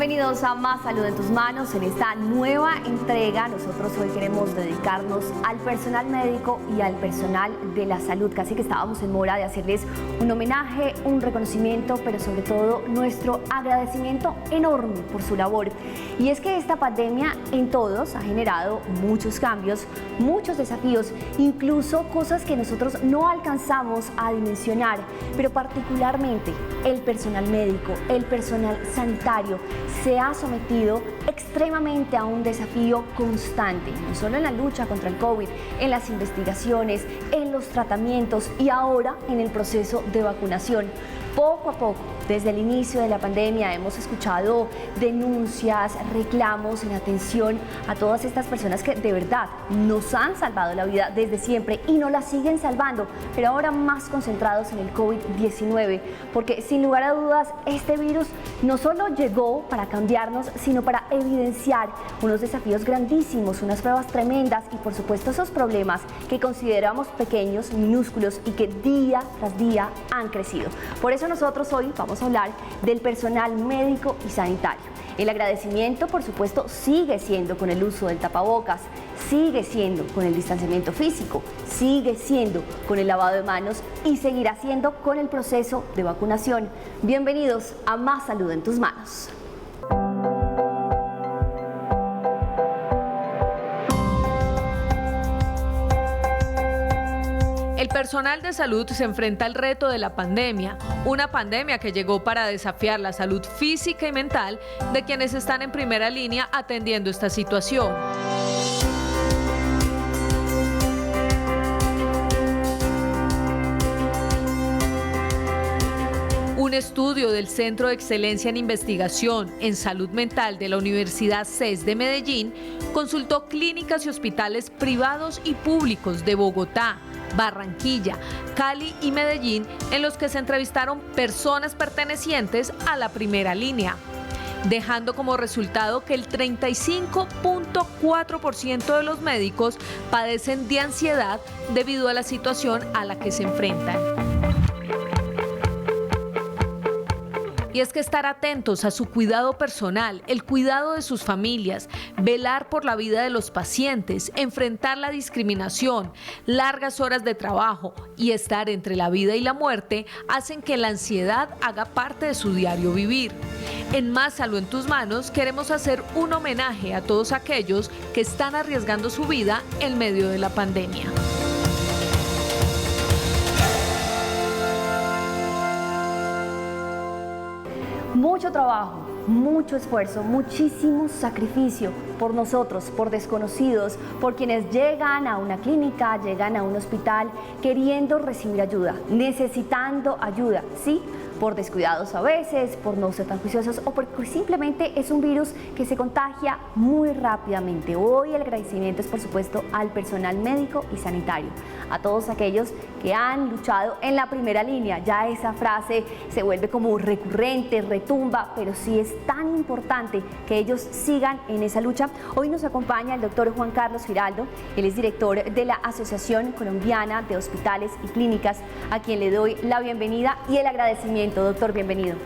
Bienvenidos a Más Salud en tus Manos. En esta nueva entrega, nosotros hoy queremos dedicarnos al personal médico y al personal de la salud. Casi que estábamos en mora de hacerles un homenaje, un reconocimiento, pero sobre todo nuestro agradecimiento enorme por su labor. Y es que esta pandemia en todos ha generado muchos cambios, muchos desafíos, incluso cosas que nosotros no alcanzamos a dimensionar, pero particularmente el personal médico, el personal sanitario, se ha sometido extremadamente a un desafío constante, no solo en la lucha contra el COVID, en las investigaciones, en los tratamientos y ahora en el proceso de vacunación. Poco a poco, desde el inicio de la pandemia, hemos escuchado denuncias, reclamos en atención a todas estas personas que de verdad nos han salvado la vida desde siempre y nos la siguen salvando, pero ahora más concentrados en el COVID-19, porque sin lugar a dudas este virus no solo llegó para cambiarnos, sino para evidenciar unos desafíos grandísimos, unas pruebas tremendas y por supuesto esos problemas que consideramos pequeños, minúsculos y que día tras día han crecido. Por eso nosotros hoy vamos a hablar del personal médico y sanitario. El agradecimiento, por supuesto, sigue siendo con el uso del tapabocas, sigue siendo con el distanciamiento físico, sigue siendo con el lavado de manos y seguirá siendo con el proceso de vacunación. Bienvenidos a Más Salud en tus Manos. El personal de salud se enfrenta al reto de la pandemia, una pandemia que llegó para desafiar la salud física y mental de quienes están en primera línea atendiendo esta situación. Un estudio del Centro de Excelencia en Investigación en Salud Mental de la Universidad CES de Medellín consultó clínicas y hospitales privados y públicos de Bogotá, Barranquilla, Cali y Medellín, en los que se entrevistaron personas pertenecientes a la primera línea, dejando como resultado que el 35.4% de los médicos padecen de ansiedad debido a la situación a la que se enfrentan. Y es que estar atentos a su cuidado personal, el cuidado de sus familias, velar por la vida de los pacientes, enfrentar la discriminación, largas horas de trabajo y estar entre la vida y la muerte hacen que la ansiedad haga parte de su diario vivir. En Más Salud en tus Manos queremos hacer un homenaje a todos aquellos que están arriesgando su vida en medio de la pandemia. Mucho trabajo, mucho esfuerzo, muchísimo sacrificio por nosotros, por desconocidos, por quienes llegan a una clínica, llegan a un hospital queriendo recibir ayuda, necesitando ayuda, ¿sí? Por descuidados a veces, por no ser tan juiciosos o porque simplemente es un virus que se contagia muy rápidamente. Hoy el agradecimiento es por supuesto al personal médico y sanitario, a todos aquellos que han luchado en la primera línea. Ya esa frase se vuelve como recurrente, retumba, pero sí es tan importante que ellos sigan en esa lucha. Hoy nos acompaña el doctor Juan Carlos Giraldo, él es director de la Asociación Colombiana de Hospitales y Clínicas, a quien le doy la bienvenida y el agradecimiento. Doctor, bienvenido.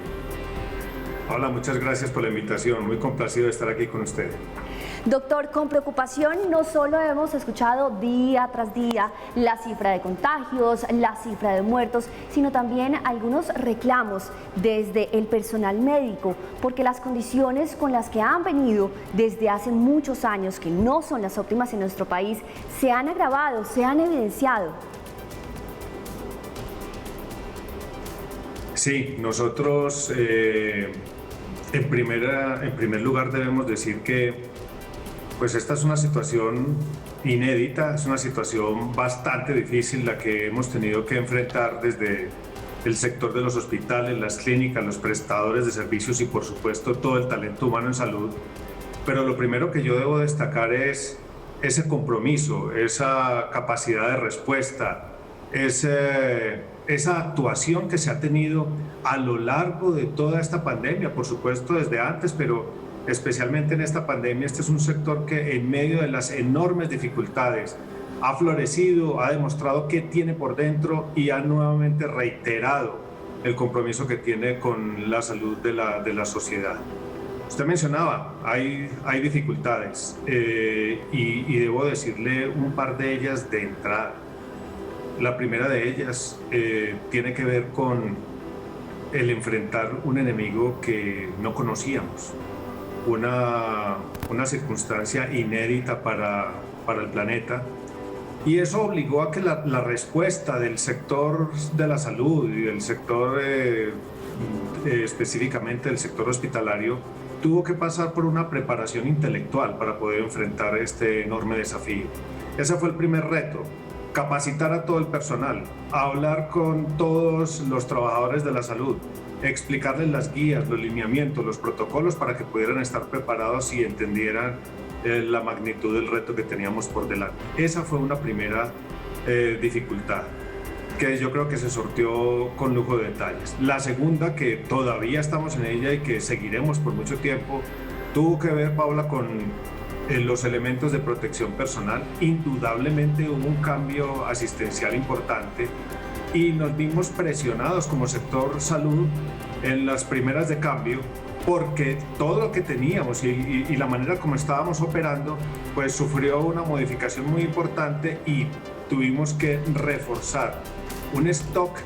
Hola, muchas gracias por la invitación, muy complacido de estar aquí con usted. Doctor, con preocupación no solo hemos escuchado día tras día la cifra de contagios, la cifra de muertos, sino también algunos reclamos desde el personal médico, porque las condiciones con las que han venido desde hace muchos años, que no son las óptimas en nuestro país, se han agravado, se han evidenciado. Sí, nosotros en primer lugar debemos decir que pues esta es una situación inédita, es una situación bastante difícil la que hemos tenido que enfrentar desde el sector de los hospitales, las clínicas, los prestadores de servicios y por supuesto todo el talento humano en salud. Pero lo primero que yo debo destacar es ese compromiso, esa capacidad de respuesta, esa actuación que se ha tenido a lo largo de toda esta pandemia, por supuesto desde antes, pero especialmente en esta pandemia. Este es un sector que en medio de las enormes dificultades ha florecido, ha demostrado qué tiene por dentro y ha nuevamente reiterado el compromiso que tiene con la salud de la sociedad. Usted mencionaba, hay dificultades y debo decirle un par de ellas de entrada. La primera de ellas tiene que ver con el enfrentar un enemigo que no conocíamos, una circunstancia inédita para el planeta, y eso obligó a que la respuesta del sector de la salud y del sector, específicamente del sector hospitalario, tuvo que pasar por una preparación intelectual para poder enfrentar este enorme desafío. Ese fue el primer reto. Capacitar a todo el personal, hablar con todos los trabajadores de la salud, explicarles las guías, los lineamientos, los protocolos para que pudieran estar preparados y entendieran la magnitud del reto que teníamos por delante. Esa fue una primera dificultad que yo creo que se sorteó con lujo de detalles. La segunda, que todavía estamos en ella y que seguiremos por mucho tiempo, tuvo que ver, Paula, con los elementos de protección personal. Indudablemente hubo un cambio asistencial importante y nos vimos presionados como sector salud en las primeras de cambio, porque todo lo que teníamos y la manera como estábamos operando pues sufrió una modificación muy importante y tuvimos que reforzar un stock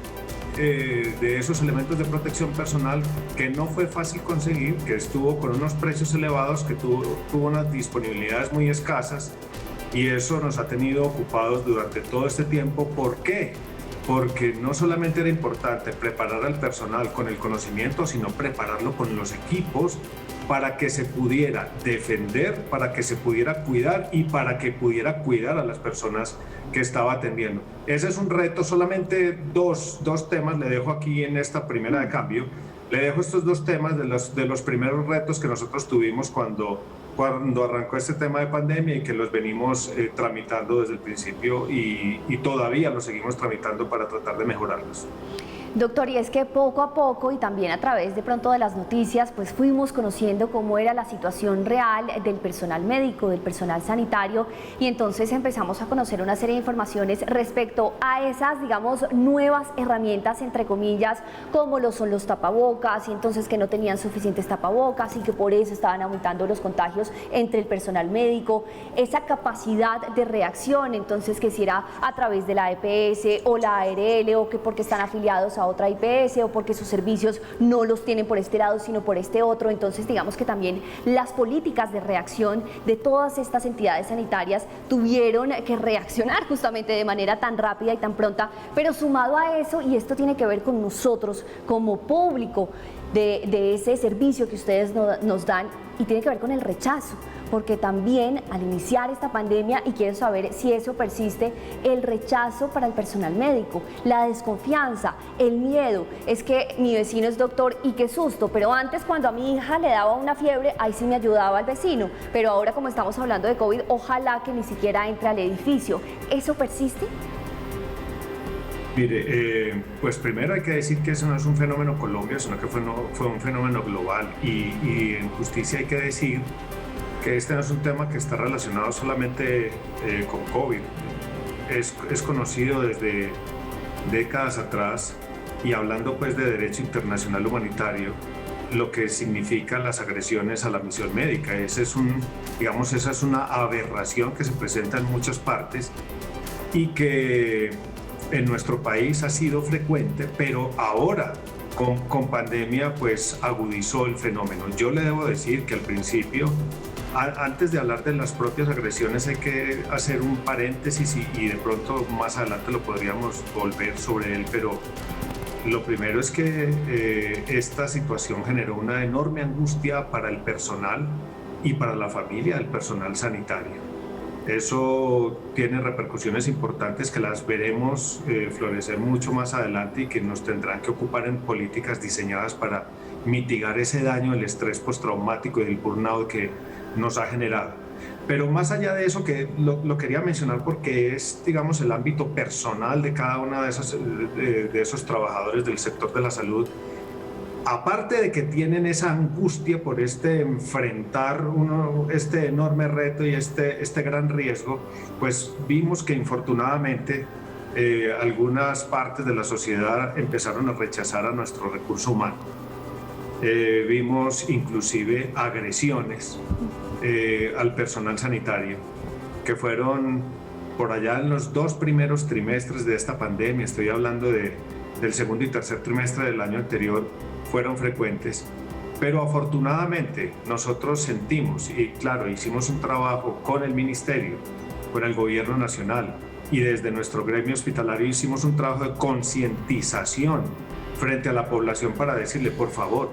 de esos elementos de protección personal que no fue fácil conseguir, que estuvo con unos precios elevados, que tuvo unas disponibilidades muy escasas, y eso nos ha tenido ocupados durante todo este tiempo. ¿Por qué? Porque no solamente era importante preparar al personal con el conocimiento, sino prepararlo con los equipos para que se pudiera defender, para que se pudiera cuidar y para que pudiera cuidar a las personas que estaba atendiendo. Ese es un reto. Solamente dos temas le dejo aquí en esta primera de cambio. Le dejo estos dos temas de los primeros retos que nosotros tuvimos cuando arrancó este tema de pandemia y que los venimos tramitando desde el principio y todavía los seguimos tramitando para tratar de mejorarlos. Doctor, y es que poco a poco y también a través de pronto de las noticias, pues fuimos conociendo cómo era la situación real del personal médico, del personal sanitario, y entonces empezamos a conocer una serie de informaciones respecto a esas, digamos, nuevas herramientas, entre comillas, como lo son los tapabocas, y entonces que no tenían suficientes tapabocas y que por eso estaban aumentando los contagios entre el personal médico, esa capacidad de reacción, entonces que si era a través de la EPS o la ARL o que porque están afiliados a otra IPS o porque sus servicios no los tienen por este lado sino por este otro. Entonces digamos que también las políticas de reacción de todas estas entidades sanitarias tuvieron que reaccionar justamente de manera tan rápida y tan pronta, pero sumado a eso, y esto tiene que ver con nosotros como público de ese servicio que ustedes nos dan, y tiene que ver con el rechazo, porque también al iniciar esta pandemia, y quiero saber si eso persiste, el rechazo para el personal médico, la desconfianza, el miedo, es que mi vecino es doctor y qué susto, pero antes cuando a mi hija le daba una fiebre, ahí sí me ayudaba al vecino, pero ahora como estamos hablando de COVID, ojalá que ni siquiera entre al edificio. ¿Eso persiste? Mire, pues primero hay que decir que eso no es un fenómeno Colombia, sino que fue un fenómeno global, y en justicia hay que decir que este no es un tema que está relacionado solamente con COVID. Es conocido desde décadas atrás, y hablando pues de derecho internacional humanitario, lo que significan las agresiones a la misión médica. Esa es una aberración que se presenta en muchas partes y que en nuestro país ha sido frecuente, pero ahora con pandemia pues agudizó el fenómeno. Yo le debo decir que al principio, antes de hablar de las propias agresiones, hay que hacer un paréntesis y de pronto más adelante lo podríamos volver sobre él, pero lo primero es que esta situación generó una enorme angustia para el personal y para la familia del personal sanitario. Eso tiene repercusiones importantes que las veremos florecer mucho más adelante y que nos tendrán que ocupar en políticas diseñadas para mitigar ese daño, el estrés postraumático y el burnout que nos ha generado. Pero más allá de eso, que lo quería mencionar porque es, digamos, el ámbito personal de cada uno de esos trabajadores del sector de la salud. Aparte de que tienen esa angustia por enfrentar este enorme reto y este gran riesgo, pues vimos que infortunadamente algunas partes de la sociedad empezaron a rechazar a nuestro recurso humano. vimos inclusive agresiones al personal sanitario, que fueron por allá en los 2 primeros trimestres de esta pandemia, estoy hablando del segundo y tercer trimestre del año anterior, fueron frecuentes. Pero afortunadamente nosotros sentimos, y claro, hicimos un trabajo con el ministerio, con el gobierno nacional, y desde nuestro gremio hospitalario hicimos un trabajo de concientización frente a la población para decirle, por favor,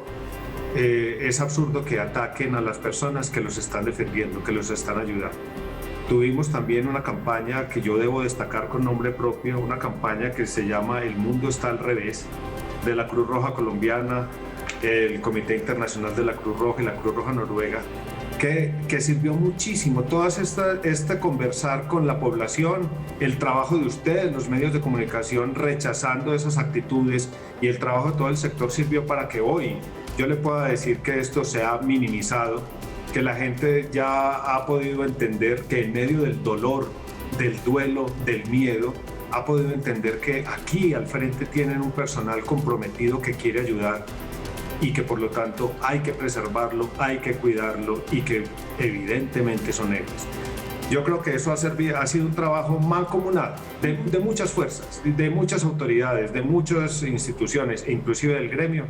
es absurdo que ataquen a las personas que los están defendiendo, que los están ayudando. Tuvimos también una campaña que yo debo destacar con nombre propio, una campaña que se llama El Mundo Está al Revés, de la Cruz Roja Colombiana, el Comité Internacional de la Cruz Roja y la Cruz Roja Noruega, que sirvió muchísimo. Todas este conversar con la población, el trabajo de ustedes, los medios de comunicación, rechazando esas actitudes, y el trabajo de todo el sector sirvió para que hoy yo le pueda decir que esto se ha minimizado, que la gente ya ha podido entender que en medio del dolor, del duelo, del miedo, ha podido entender que aquí al frente tienen un personal comprometido que quiere ayudar, y que por lo tanto hay que preservarlo, hay que cuidarlo, y que evidentemente son héroes. Yo creo que eso ha sido un trabajo mancomunado de muchas fuerzas, de muchas autoridades, de muchas instituciones e inclusive del gremio,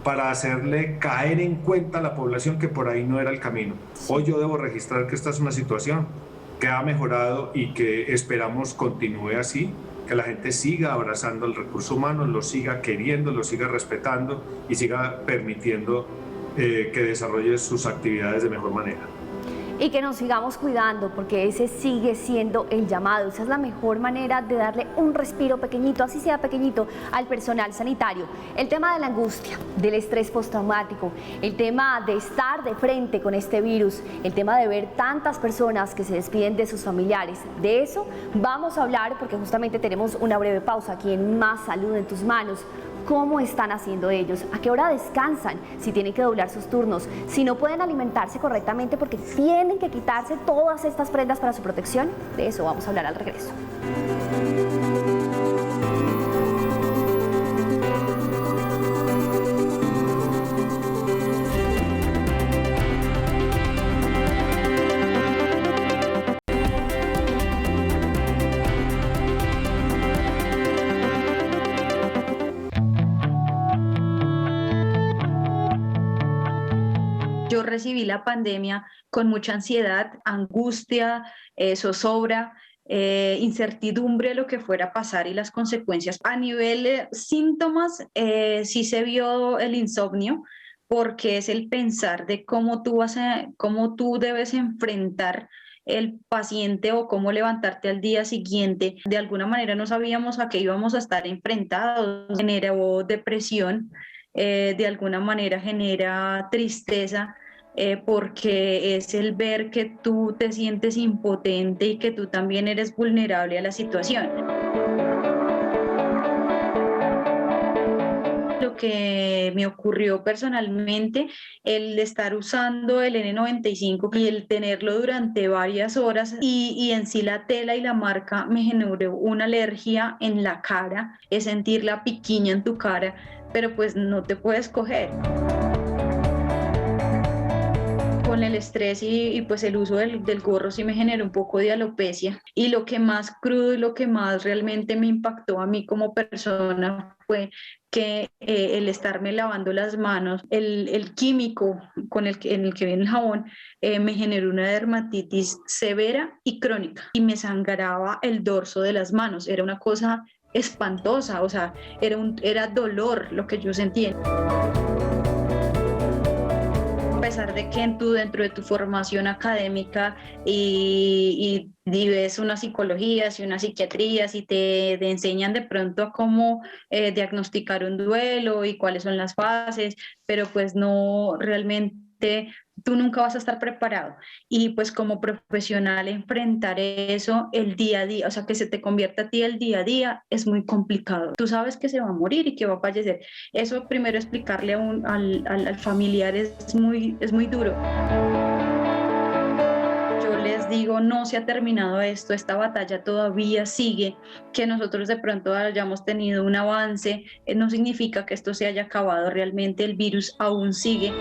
para hacerle caer en cuenta a la población que por ahí no era el camino. Hoy yo debo registrar que esta es una situación que ha mejorado y que esperamos continúe así, que la gente siga abrazando el recurso humano, lo siga queriendo, lo siga respetando y siga permitiendo que desarrolle sus actividades de mejor manera. Y que nos sigamos cuidando, porque ese sigue siendo el llamado. Esa es la mejor manera de darle un respiro pequeñito, así sea pequeñito, al personal sanitario. El tema de la angustia, del estrés postraumático, el tema de estar de frente con este virus, el tema de ver tantas personas que se despiden de sus familiares. De eso vamos a hablar, porque justamente tenemos una breve pausa aquí en Más Salud en Tus Manos. ¿Cómo están haciendo ellos? ¿A qué hora descansan? Si tienen que doblar sus turnos, si no pueden alimentarse correctamente porque tienen que quitarse todas estas prendas para su protección. De eso vamos a hablar al regreso. Yo recibí la pandemia con mucha ansiedad, angustia, zozobra, incertidumbre de lo que fuera a pasar y las consecuencias. A nivel síntomas, sí se vio el insomnio, porque es el pensar de cómo tú debes enfrentar el paciente o cómo levantarte al día siguiente. De alguna manera no sabíamos a qué íbamos a estar enfrentados. Generó depresión. De alguna manera genera tristeza, porque es el ver que tú te sientes impotente y que tú también eres vulnerable a la situación. Lo que me ocurrió personalmente, el estar usando el N95 y el tenerlo durante varias horas, y en sí la tela y la marca me generó una alergia en la cara, es sentir la piquiña en tu cara, pero pues no te puedes coger. Con el estrés y pues el uso del gorro sí me generó un poco de alopecia, y lo que más crudo y lo que más realmente me impactó a mí como persona fue que el estarme lavando las manos, el químico en el que viene el jabón, me generó una dermatitis severa y crónica, y me sangraba el dorso de las manos. Era una cosa espantosa, o sea, era dolor lo que yo sentía. A pesar de que dentro de tu formación académica y ves unas psicologías y unas psiquiatrías y te enseñan de pronto a cómo diagnosticar un duelo y cuáles son las fases, pero pues no, realmente tú nunca vas a estar preparado, y pues como profesional enfrentar eso el día a día, o sea, que se te convierta a ti el día a día, es muy complicado. Tú sabes que se va a morir y que va a fallecer. Eso primero explicarle al familiar es muy duro. Yo les digo, no se ha terminado esto, esta batalla todavía sigue, que nosotros de pronto hayamos tenido un avance, no significa que esto se haya acabado, realmente el virus aún sigue.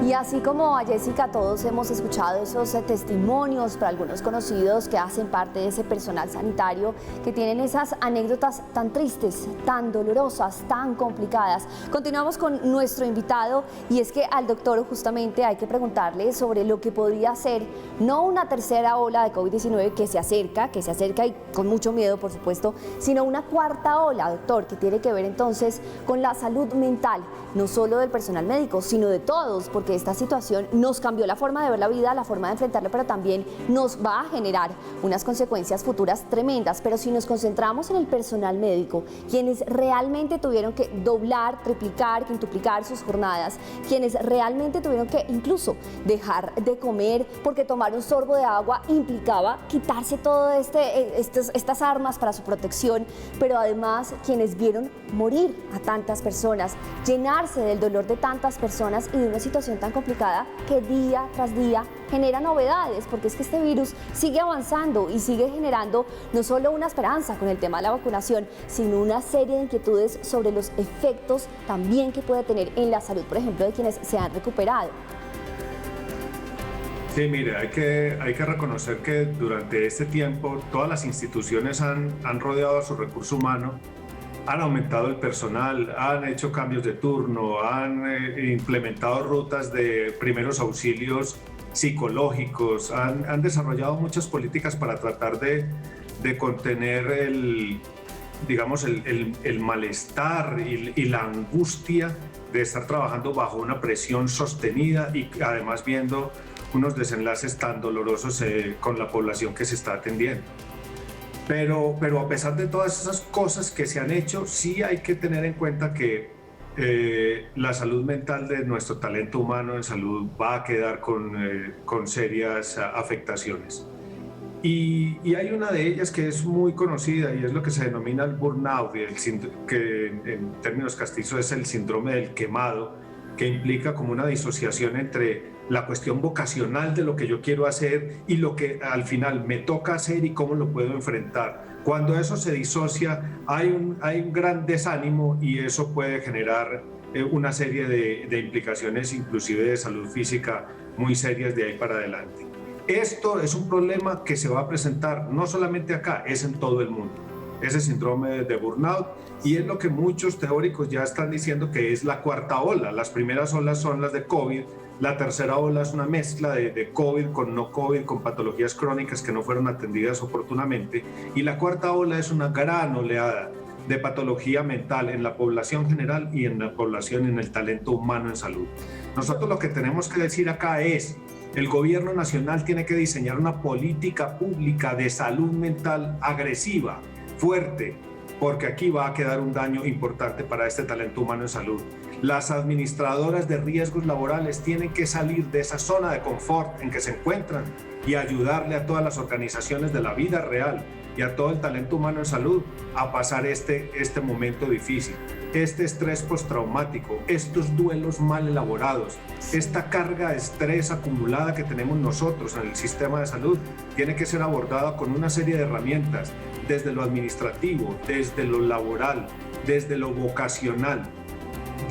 Y así como a Jessica, todos hemos escuchado esos testimonios para algunos conocidos que hacen parte de ese personal sanitario, que tienen esas anécdotas tan tristes, tan dolorosas, tan complicadas. Continuamos con nuestro invitado, y es que al doctor justamente hay que preguntarle sobre lo que podría ser no una tercera ola de COVID-19 que se acerca y con mucho miedo, por supuesto, sino una cuarta ola, doctor, que tiene que ver entonces con la salud mental, no solo del personal médico, sino de todos, porque esta situación nos cambió la forma de ver la vida, la forma de enfrentarla, pero también nos va a generar unas consecuencias futuras tremendas. Pero si nos concentramos en el personal médico, quienes realmente tuvieron que doblar, triplicar, quintuplicar sus jornadas, quienes realmente tuvieron que incluso dejar de comer porque tomar un sorbo de agua implicaba quitarse todas estas armas para su protección, pero además quienes vieron morir a tantas personas, llenarse del dolor de tantas personas y de una situación tan complicada que día tras día genera novedades, porque es que este virus sigue avanzando y sigue generando no solo una esperanza con el tema de la vacunación, sino una serie de inquietudes sobre los efectos también que puede tener en la salud, por ejemplo, de quienes se han recuperado. Sí, mire, hay que reconocer que durante este tiempo todas las instituciones han rodeado a su recurso humano, han aumentado el personal, han hecho cambios de turno, han implementado rutas de primeros auxilios psicológicos, han desarrollado muchas políticas para tratar de contener el malestar y la angustia de estar trabajando bajo una presión sostenida y además viendo unos desenlaces tan dolorosos con la población que se está atendiendo. Pero a pesar de todas esas cosas que se han hecho, sí hay que tener en cuenta que la salud mental de nuestro talento humano en salud va a quedar con serias afectaciones. Y hay una de ellas que es muy conocida y es lo que se denomina el burnout, que en términos castizos es el síndrome del quemado, que implica como una disociación entre la cuestión vocacional de lo que yo quiero hacer y lo que al final me toca hacer y cómo lo puedo enfrentar. Cuando eso se disocia, hay un gran desánimo y eso puede generar una serie de implicaciones, inclusive de salud física, muy serias de ahí para adelante. Esto es un problema que se va a presentar no solamente acá, es en todo el mundo. Ese síndrome de burnout, y es lo que muchos teóricos ya están diciendo que es la cuarta ola. Las primeras olas son las de COVID, la tercera ola es una mezcla de COVID con no COVID, con patologías crónicas que no fueron atendidas oportunamente, y la cuarta ola es una gran oleada de patología mental en la población general y en la población, en el talento humano en salud. Nosotros lo que tenemos que decir acá es: el gobierno nacional tiene que diseñar una política pública de salud mental agresiva, fuerte, porque aquí va a quedar un daño importante para este talento humano en salud. Las administradoras de riesgos laborales tienen que salir de esa zona de confort en que se encuentran y ayudarle a todas las organizaciones de la vida real y a todo el talento humano en salud a pasar este momento difícil, este estrés postraumático, estos duelos mal elaborados, esta carga de estrés acumulada que tenemos nosotros en el sistema de salud, tiene que ser abordada con una serie de herramientas, desde lo administrativo, desde lo laboral, desde lo vocacional,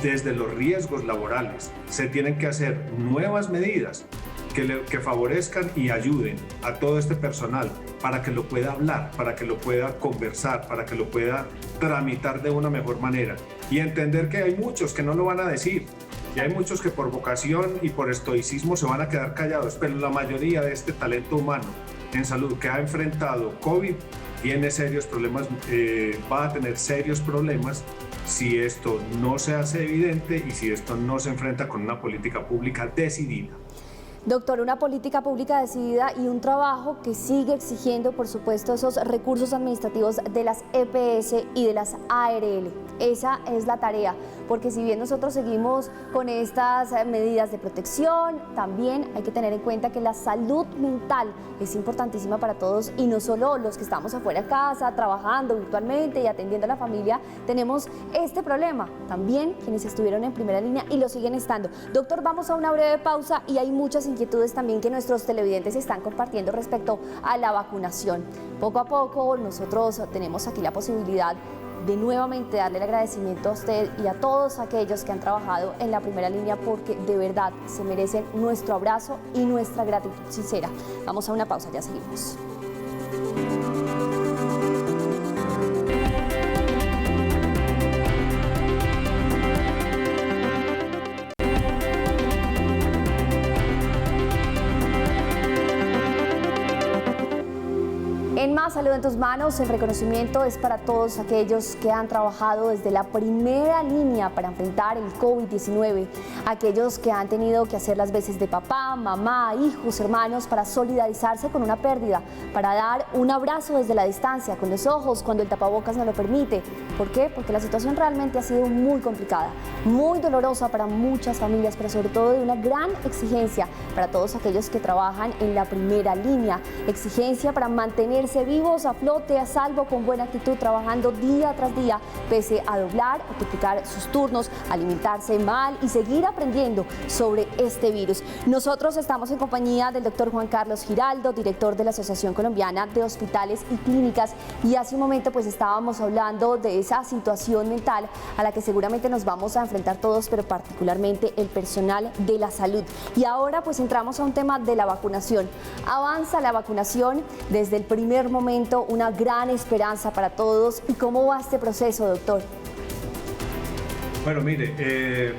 desde los riesgos laborales. Se tienen que hacer nuevas medidas que favorezcan y ayuden a todo este personal para que lo pueda hablar, para que lo pueda conversar, para que lo pueda tramitar de una mejor manera, y entender que hay muchos que no lo van a decir, y hay muchos que por vocación y por estoicismo se van a quedar callados, pero la mayoría de este talento humano en salud que ha enfrentado COVID tiene serios problemas, va a tener serios problemas si esto no se hace evidente y si esto no se enfrenta con una política pública decidida. Doctor, una política pública decidida y un trabajo que sigue exigiendo, por supuesto, esos recursos administrativos de las EPS y de las ARL. Esa es la tarea, porque si bien nosotros seguimos con estas medidas de protección, también hay que tener en cuenta que la salud mental es importantísima para todos y no solo los que estamos afuera de casa, trabajando virtualmente y atendiendo a la familia, tenemos este problema. También quienes estuvieron en primera línea y lo siguen estando. Doctor, vamos a una breve pausa y hay muchas inquietudes también que nuestros televidentes están compartiendo respecto a la vacunación. Poco a poco nosotros tenemos aquí la posibilidad de nuevamente darle el agradecimiento a usted y a todos aquellos que han trabajado en la primera línea, porque de verdad se merecen nuestro abrazo y nuestra gratitud sincera. Vamos a una pausa, ya seguimos. En Más Salud en tus Manos, el reconocimiento es para todos aquellos que han trabajado desde la primera línea para enfrentar el COVID-19, aquellos que han tenido que hacer las veces de papá, mamá, hijos, hermanos para solidarizarse con una pérdida, para dar un abrazo desde la distancia, con los ojos, cuando el tapabocas no lo permite. ¿Por qué? Porque la situación realmente ha sido muy complicada, muy dolorosa para muchas familias, pero sobre todo de una gran exigencia para todos aquellos que trabajan en la primera línea, exigencia para mantenerse vivos, a flote, a salvo, con buena actitud, trabajando día tras día, pese a doblar o duplicar sus turnos, alimentarse mal y seguir aprendiendo sobre este virus. Nosotros estamos en compañía del doctor Juan Carlos Giraldo, director de la Asociación Colombiana de Hospitales y Clínicas, y hace un momento pues estábamos hablando de esa situación mental a la que seguramente nos vamos a enfrentar todos, pero particularmente el personal de la salud. Y ahora pues entramos a un tema de la vacunación. Avanza la vacunación desde el primer momento, una gran esperanza para todos. ¿Y cómo va este proceso, doctor? Bueno, mire,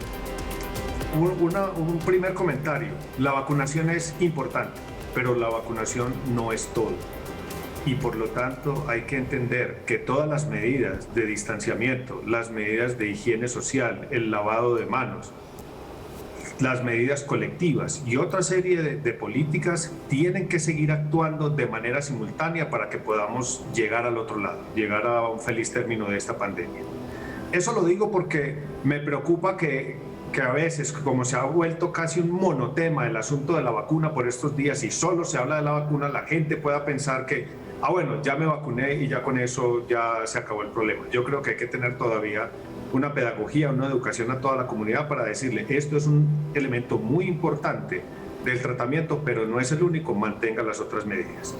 un primer comentario. La vacunación es importante, pero la vacunación no es todo. Y por lo tanto hay que entender que todas las medidas de distanciamiento, las medidas de higiene social, el lavado de manos, las medidas colectivas y otra serie de políticas tienen que seguir actuando de manera simultánea para que podamos llegar al otro lado, llegar a un feliz término de esta pandemia. Eso lo digo porque me preocupa que a veces, como se ha vuelto casi un monotema el asunto de la vacuna por estos días y solo se habla de la vacuna, la gente pueda pensar que, bueno, ya me vacuné y ya con eso ya se acabó el problema. Yo creo que hay que tener todavía una pedagogía, una educación a toda la comunidad para decirle, esto es un elemento muy importante del tratamiento, pero no es el único, mantenga las otras medidas.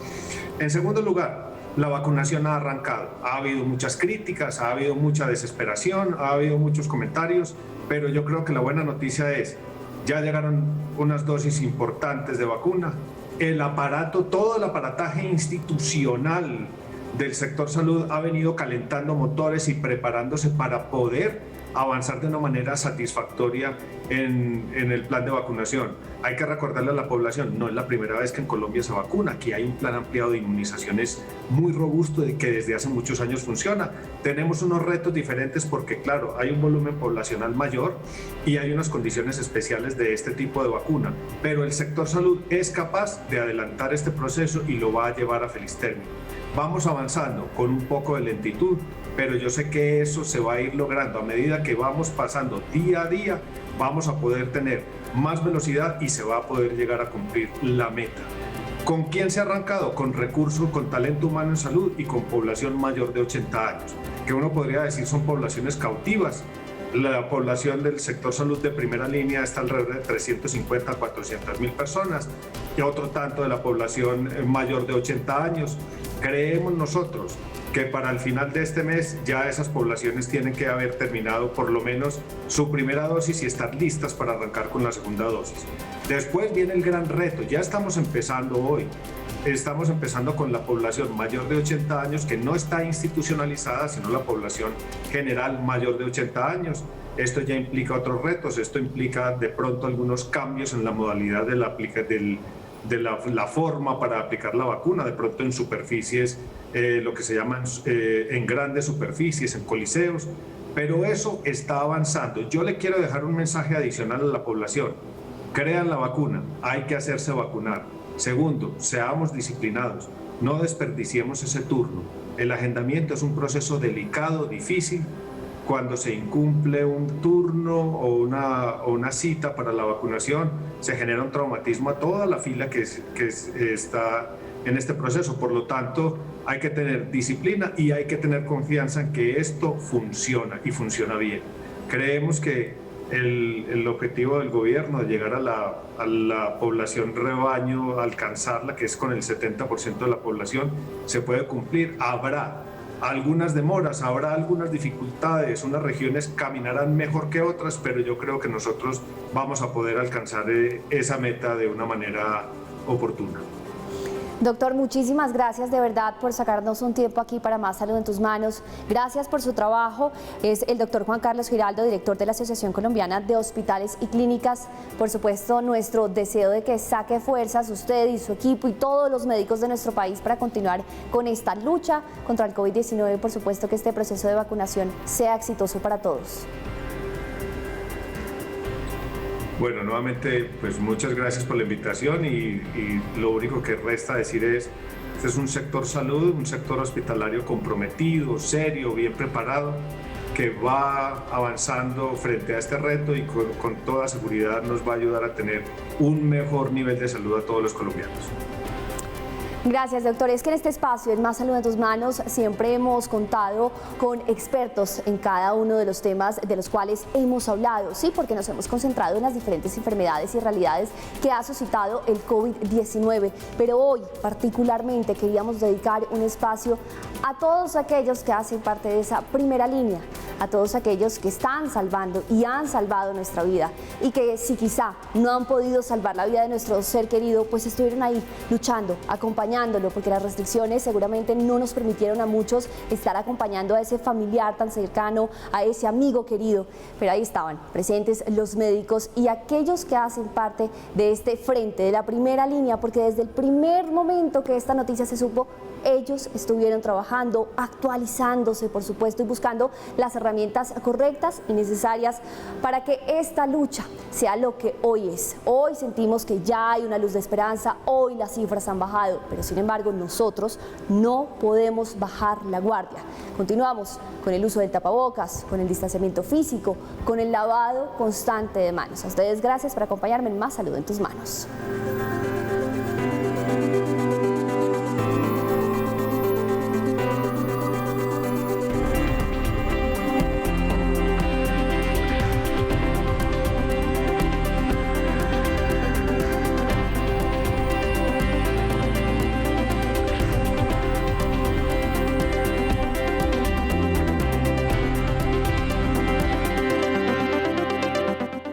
En segundo lugar, la vacunación ha arrancado. Ha habido muchas críticas, ha habido mucha desesperación, ha habido muchos comentarios, pero yo creo que la buena noticia es, ya llegaron unas dosis importantes de vacuna. El aparato, todo el aparataje institucional del sector salud ha venido calentando motores y preparándose para poder avanzar de una manera satisfactoria en el plan de vacunación. Hay que recordarle a la población, no es la primera vez que en Colombia se vacuna, aquí hay un plan ampliado de inmunizaciones muy robusto que desde hace muchos años funciona. Tenemos unos retos diferentes porque, claro, hay un volumen poblacional mayor y hay unas condiciones especiales de este tipo de vacuna, pero el sector salud es capaz de adelantar este proceso y lo va a llevar a feliz término. Vamos avanzando con un poco de lentitud, pero yo sé que eso se va a ir logrando a medida que vamos pasando día a día, vamos a poder tener más velocidad y se va a poder llegar a cumplir la meta. ¿Con quién se ha arrancado? Con recursos, con talento humano en salud y con población mayor de 80 años, que uno podría decir son poblaciones cautivas. La población del sector salud de primera línea está alrededor de 350 a 400 mil personas y otro tanto de la población mayor de 80 años. Creemos nosotros que para el final de este mes ya esas poblaciones tienen que haber terminado por lo menos su primera dosis y estar listas para arrancar con la segunda dosis. Después viene el gran reto, ya estamos empezando hoy. Estamos empezando con la población mayor de 80 años que no está institucionalizada, sino la población general mayor de 80 años. Esto ya implica otros retos, esto implica de pronto algunos cambios en la modalidad de la forma para aplicar la vacuna, de pronto en superficies, lo que se llaman en grandes superficies, en coliseos, pero eso está avanzando. Yo le quiero dejar un mensaje adicional a la población. Crean la vacuna, hay que hacerse vacunar. Segundo, seamos disciplinados, no desperdiciemos ese turno. El agendamiento es un proceso delicado, difícil. Cuando se incumple un turno o una cita para la vacunación, se genera un traumatismo a toda la fila que está en este proceso. Por lo tanto, hay que tener disciplina y hay que tener confianza en que esto funciona y funciona bien. Creemos que el objetivo del gobierno de llegar a la población rebaño, alcanzarla, que es con el 70% de la población, se puede cumplir. Habrá algunas demoras, habrá algunas dificultades, unas regiones caminarán mejor que otras, pero yo creo que nosotros vamos a poder alcanzar esa meta de una manera oportuna. Doctor, muchísimas gracias de verdad por sacarnos un tiempo aquí para Más Salud en tus Manos. Gracias por su trabajo. Es el doctor Juan Carlos Giraldo, director de la Asociación Colombiana de Hospitales y Clínicas. Por supuesto, nuestro deseo de que saque fuerzas usted y su equipo y todos los médicos de nuestro país para continuar con esta lucha contra el COVID-19 y por supuesto que este proceso de vacunación sea exitoso para todos. Bueno, nuevamente, pues muchas gracias por la invitación y lo único que resta decir es, este es un sector salud, un sector hospitalario comprometido, serio, bien preparado, que va avanzando frente a este reto y con toda seguridad nos va a ayudar a tener un mejor nivel de salud a todos los colombianos. Gracias, doctor. Es que en este espacio, en Más Salud en tus Manos, siempre hemos contado con expertos en cada uno de los temas de los cuales hemos hablado, sí, porque nos hemos concentrado en las diferentes enfermedades y realidades que ha suscitado el COVID-19. Pero hoy, particularmente, queríamos dedicar un espacio a todos aquellos que hacen parte de esa primera línea, a todos aquellos que están salvando y han salvado nuestra vida y que si quizá no han podido salvar la vida de nuestro ser querido, pues estuvieron ahí luchando, acompañándolo, porque las restricciones seguramente no nos permitieron a muchos estar acompañando a ese familiar tan cercano, a ese amigo querido, pero ahí estaban presentes los médicos y aquellos que hacen parte de este frente, de la primera línea, porque desde el primer momento que esta noticia se supo, ellos estuvieron trabajando, actualizándose, por supuesto, y buscando las herramientas correctas y necesarias para que esta lucha sea lo que hoy es. Hoy sentimos que ya hay una luz de esperanza, hoy las cifras han bajado, pero sin embargo nosotros no podemos bajar la guardia. Continuamos con el uso del tapabocas, con el distanciamiento físico, con el lavado constante de manos. A ustedes gracias por acompañarme en Más Salud en tus Manos.